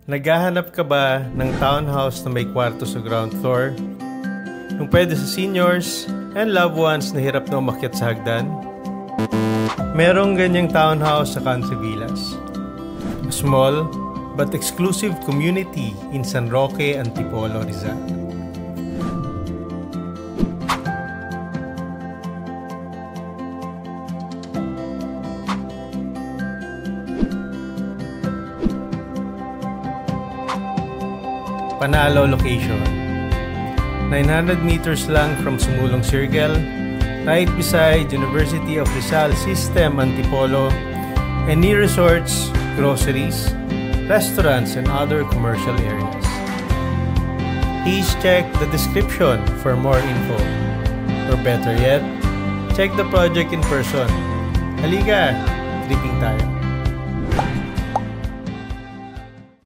Naghahanap ka ba ng townhouse na may kwarto sa ground floor? Yung pwede sa seniors and loved ones na hirap na umakyat sa hagdan? Merong ganyang townhouse sa Country Villas. A small but exclusive community in San Roque, Antipolo, Rizal. Panalo location. 900 meters lang from Sumulong Circle, right beside University of Rizal System Antipolo, and near resorts, groceries, restaurants, and other commercial areas. Please check the description for more info. Or better yet, check the project in person. Halika, tripping tayo.